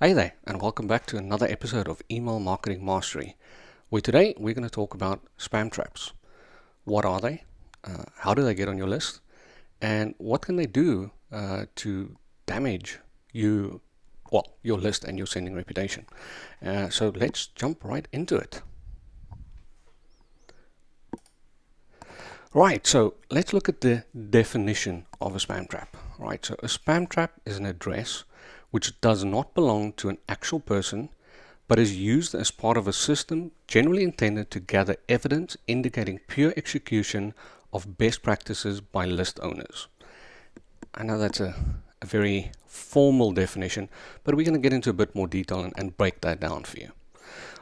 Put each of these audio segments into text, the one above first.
Hey there, and welcome back to another episode of Email Marketing Mastery, where today we're going to talk about spam traps. What are they? How do they get on your list? And what can they do to damage your list and your sending reputation? So let's jump right into it. Right, so let's look at the definition of a spam trap. Right, so a spam trap is an address which does not belong to an actual person, but is used as part of a system generally intended to gather evidence indicating pure execution of best practices by list owners. I know that's a very formal definition, but we're going to get into a bit more detail and break that down for you.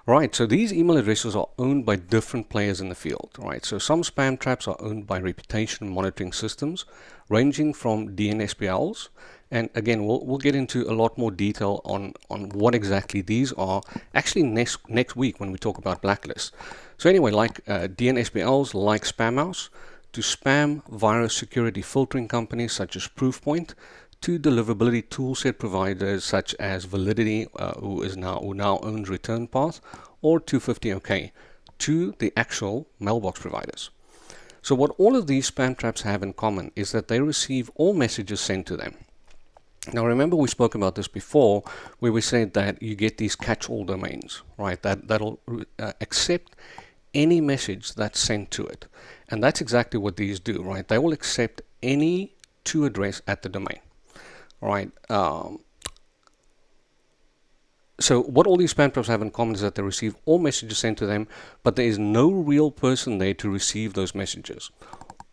Right, so these email addresses are owned by different players in the field, right? So some spam traps are owned by reputation monitoring systems, ranging from DNSPLs, and again, we'll get into a lot more detail on what exactly these are, actually next week when we talk about blacklists. So anyway, like DNSPLs, like SpamHouse, to spam virus security filtering companies such as Proofpoint, to deliverability toolset providers such as Validity, who now owns ReturnPath, or 250OK, to the actual mailbox providers. So what all of these spam traps have in common is that they receive all messages sent to them. Now remember, we spoke about this before, where we said that you get these catch-all domains, right? That'll accept any message that's sent to it, and that's exactly what these do, right? They will accept any to address at the domain. Right. So what all these spam traps have in common is that they receive all messages sent to them, but there is no real person there to receive those messages.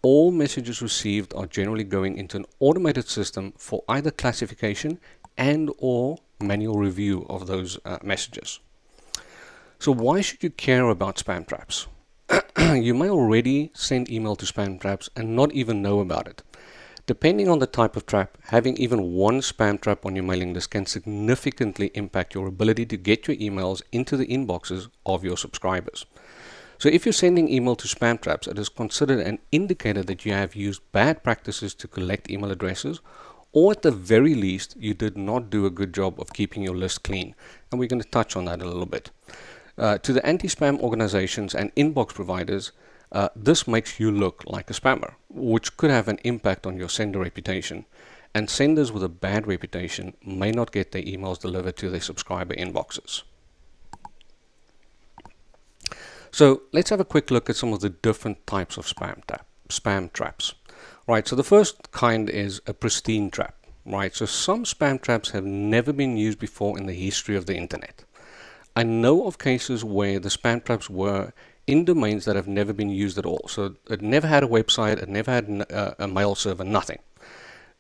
All messages received are generally going into an automated system for either classification and or manual review of those messages. So why should you care about spam traps? You may already send email to spam traps and not even know about it. Depending on the type of trap, having even one spam trap on your mailing list can significantly impact your ability to get your emails into the inboxes of your subscribers. So if you're sending email to spam traps, it is considered an indicator that you have used bad practices to collect email addresses, or at the very least, you did not do a good job of keeping your list clean. And we're going to touch on that a little bit. To the anti-spam organizations and inbox providers, this makes you look like a spammer, which could have an impact on your sender reputation. And senders with a bad reputation may not get their emails delivered to their subscriber inboxes. So let's have a quick look at some of the different types of spam traps. Right, so the first kind is a pristine trap. Right, so some spam traps have never been used before in the history of the internet. I know of cases where the spam traps were in domains that have never been used at all. So it never had a website, it never had a mail server, nothing.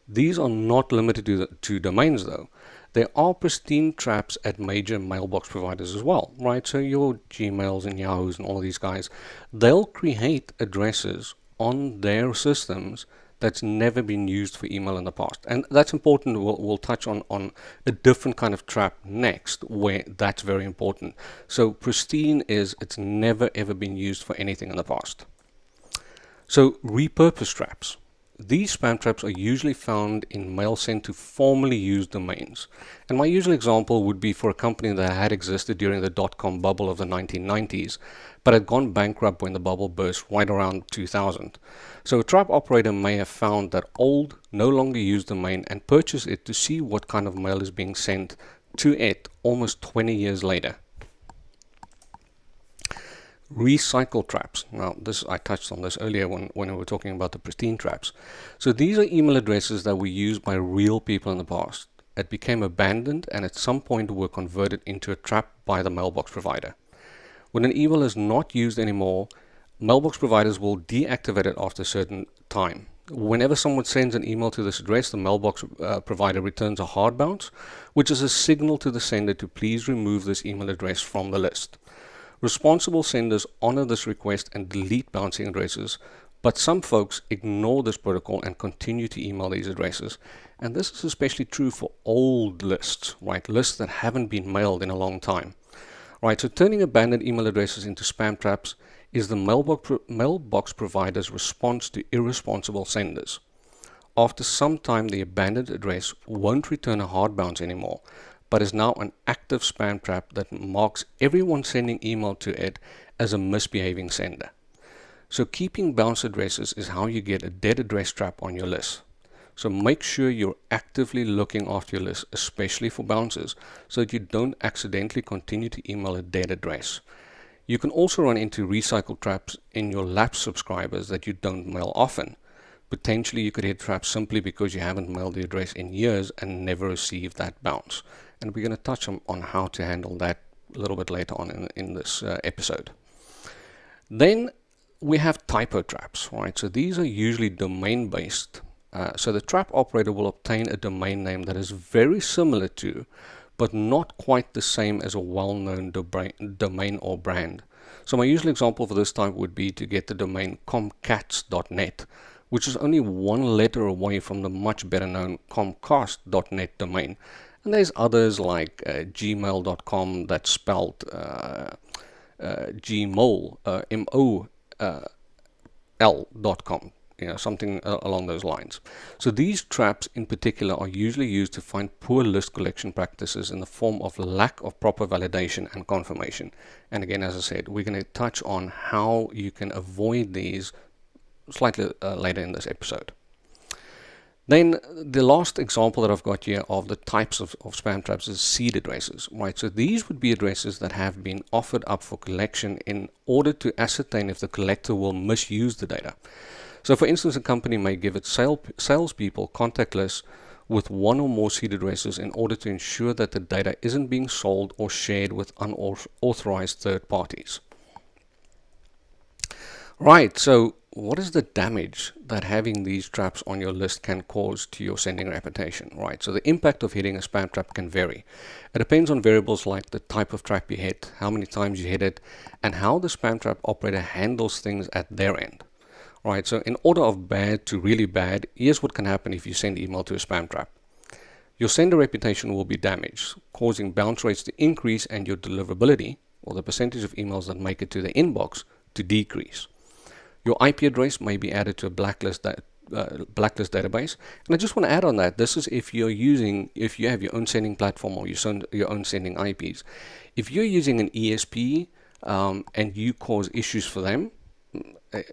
These are not limited to domains though. There are pristine traps at major mailbox providers as well, right? So your Gmails and Yahoos and all of these guys, they'll create addresses on their systems that's never been used for email in the past. And that's important. We'll touch on a different kind of trap next where that's very important. So pristine is it's never ever been used for anything in the past. So repurposed traps. These spam traps are usually found in mail sent to formerly used domains. And my usual example would be for a company that had existed during the dot-com bubble of the 1990s, but had gone bankrupt when the bubble burst right around 2000. So a trap operator may have found that old, no longer used domain and purchased it to see what kind of mail is being sent to it almost 20 years later. Recycle traps. Now I touched on this earlier when we were talking about the pristine traps. So these are email addresses that were used by real people in the past. It became abandoned and at some point were converted into a trap by the mailbox provider. When an email is not used anymore, mailbox providers will deactivate it after a certain time. Whenever someone sends an email to this address, the mailbox provider returns a hard bounce, which is a signal to the sender to please remove this email address from the list. Responsible senders honor this request and delete bouncing addresses, but some folks ignore this protocol and continue to email these addresses. And this is especially true for old lists, right? Lists that haven't been mailed in a long time. Right, so turning abandoned email addresses into spam traps is the mailbox provider's response to irresponsible senders. After some time, the abandoned address won't return a hard bounce anymore, but is now an active spam trap that marks everyone sending email to it as a misbehaving sender. So keeping bounce addresses is how you get a dead address trap on your list. So make sure you're actively looking after your list, especially for bounces, so that you don't accidentally continue to email a dead address. You can also run into recycle traps in your lapsed subscribers that you don't mail often. Potentially you could hit traps simply because you haven't mailed the address in years and never received that bounce. And we're going to touch on how to handle that a little bit later on in this episode. Then we have typo traps, right? So these are usually domain based. So the trap operator will obtain a domain name that is very similar to, but not quite the same as a well-known domain or brand. So my usual example for this type would be to get the domain comcats.net, which is only one letter away from the much better known comcast.net domain. And there's others like gmail.com that's spelled gmol, M-O-L.com. Something along those lines. So these traps in particular are usually used to find poor list collection practices in the form of lack of proper validation and confirmation. And again, as I said, we're going to touch on how you can avoid these slightly later in this episode. Then the last example that I've got here of the types of spam traps is seed addresses, right? So these would be addresses that have been offered up for collection in order to ascertain if the collector will misuse the data. So for instance, a company may give its salespeople contact lists with one or more seed addresses in order to ensure that the data isn't being sold or shared with unauthorized third parties. Right, so what is the damage that having these traps on your list can cause to your sending reputation, right? So the impact of hitting a spam trap can vary. It depends on variables like the type of trap you hit, how many times you hit it, and how the spam trap operator handles things at their end. Right, so in order of bad to really bad, here's what can happen if you send email to a spam trap. Your sender reputation will be damaged, causing bounce rates to increase and your deliverability, or the percentage of emails that make it to the inbox, to decrease. Your IP address may be added to a blacklist database. And I just want to add on that, this is if you have your own sending platform or your own sending IPs. If you're using an ESP and you cause issues for them,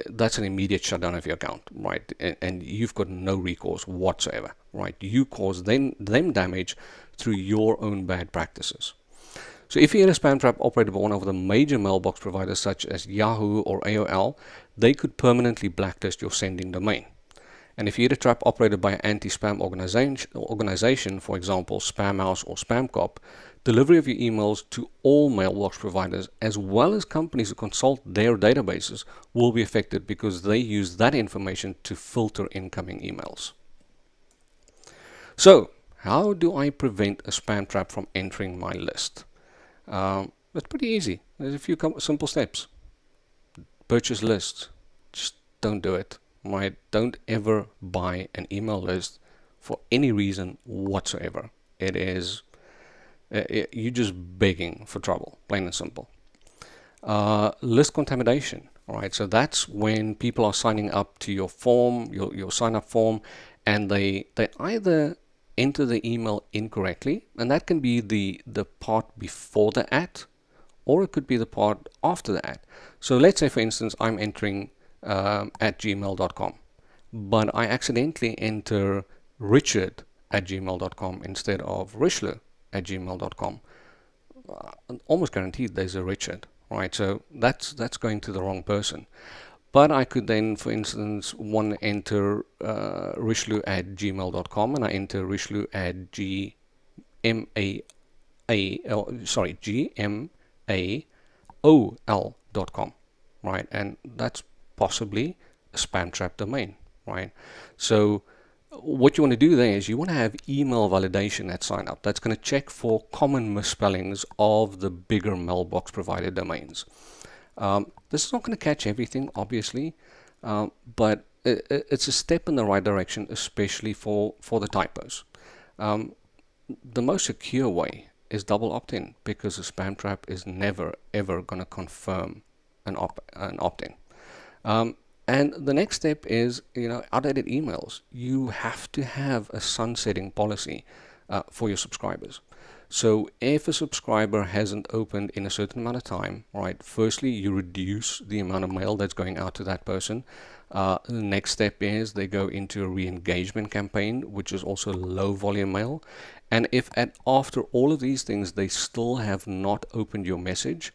that's an immediate shutdown of your account, right? And you've got no recourse whatsoever, right? You cause them damage through your own bad practices. So if you hit a spam trap operated by one of the major mailbox providers such as Yahoo or AOL, they could permanently blacklist your sending domain. And if you hit a trap operated by an anti-spam organization, for example, Spamhaus or SpamCop, delivery of your emails to all mailbox providers, as well as companies who consult their databases, will be affected because they use that information to filter incoming emails. So, how do I prevent a spam trap from entering my list? It's pretty easy. There's a few simple steps. Purchase lists. Just don't do it. Right? Don't ever buy an email list for any reason whatsoever. It is you're just begging for trouble, plain and simple. List contamination. All right, so that's when people are signing up to your form, your sign up form, and they either enter the email incorrectly, and that can be the part before the at, or it could be the part after the at. So let's say, for instance, I'm entering at gmail.com, but I accidentally enter Richard at gmail.com instead of Richler at gmail.com. Almost guaranteed there's a Richard, right? So that's going to the wrong person. But I could then, for instance, enter Richlu at gmail.com, and I enter Richlu at gmail.com, right? And that's possibly a spam trap domain, right? So what you want to do there is you want to have email validation at sign up. That's going to check for common misspellings of the bigger mailbox provider domains. This is not going to catch everything, obviously, but it's a step in the right direction, especially for the typos. The most secure way is double opt-in, because a spam trap is never ever going to confirm an opt-in. And the next step is, outdated emails. You have to have a sunsetting policy for your subscribers. So if a subscriber hasn't opened in a certain amount of time, right, firstly, you reduce the amount of mail that's going out to that person. The next step is they go into a re-engagement campaign, which is also low volume mail. And if after all of these things, they still have not opened your message,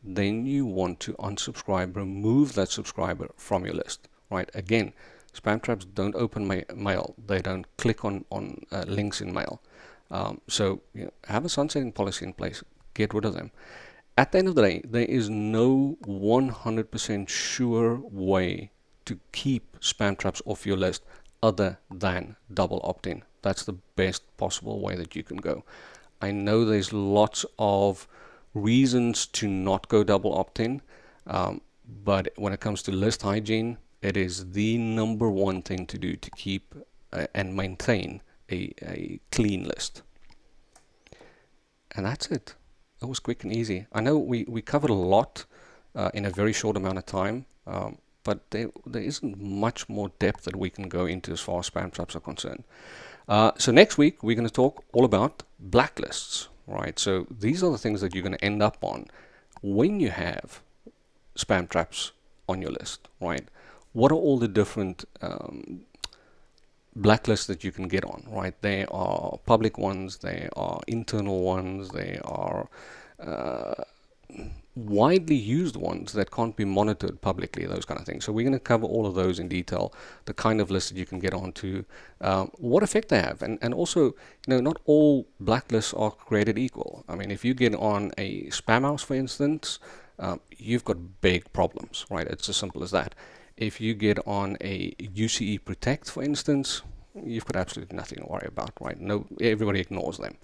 then you want to unsubscribe, remove that subscriber from your list, right? Again, spam traps don't open mail. They don't click on links in mail. So have a sunsetting policy in place. Get rid of them. At the end of the day, there is no 100% sure way to keep spam traps off your list other than double opt-in. That's the best possible way that you can go. I know there's lots of reasons to not go double opt-in, but when it comes to list hygiene, it is the number one thing to do to keep and maintain a clean list. And that's it. It was quick and easy. I know we covered a lot in a very short amount of time, but there isn't much more depth that we can go into as far as spam traps are concerned. So next week, we're going to talk all about blacklists, right? So these are the things that you're going to end up on when you have spam traps on your list, right? What are all the different blacklists that you can get on, right? There are public ones, there are internal ones, there are widely used ones that can't be monitored publicly, those kind of things. So we're going to cover all of those in detail, the kind of lists that you can get onto, what effect they have, and also, not all blacklists are created equal. I mean, if you get on a spam house, for instance, you've got big problems, right? It's as simple as that. If you get on a UCE Protect, for instance, you've got absolutely nothing to worry about, right? No, everybody ignores them.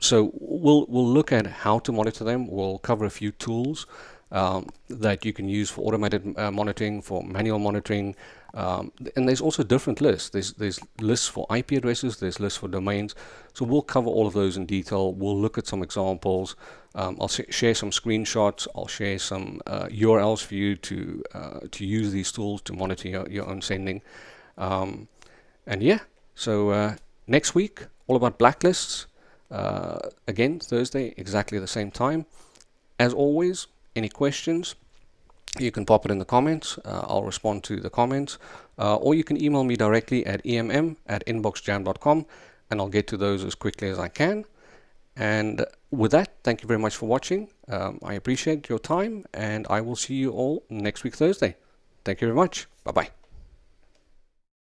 So we'll look at how to monitor them. We'll cover a few tools that you can use for automated monitoring, for manual monitoring, and there's also different lists. There's lists for IP addresses, there's lists for domains. So we'll cover all of those in detail. We'll look at some examples. I'll share some screenshots. I'll share some URLs for you to use these tools to monitor your own sending. And yeah, so next week, all about blacklists. Again, Thursday, exactly the same time. As always, any questions, you can pop it in the comments. I'll respond to the comments. Or you can email me directly at emm@inboxjam.com, and I'll get to those as quickly as I can. And with that, thank you very much for watching. I appreciate your time, and I will see you all next week, Thursday. Thank you very much. Bye-bye.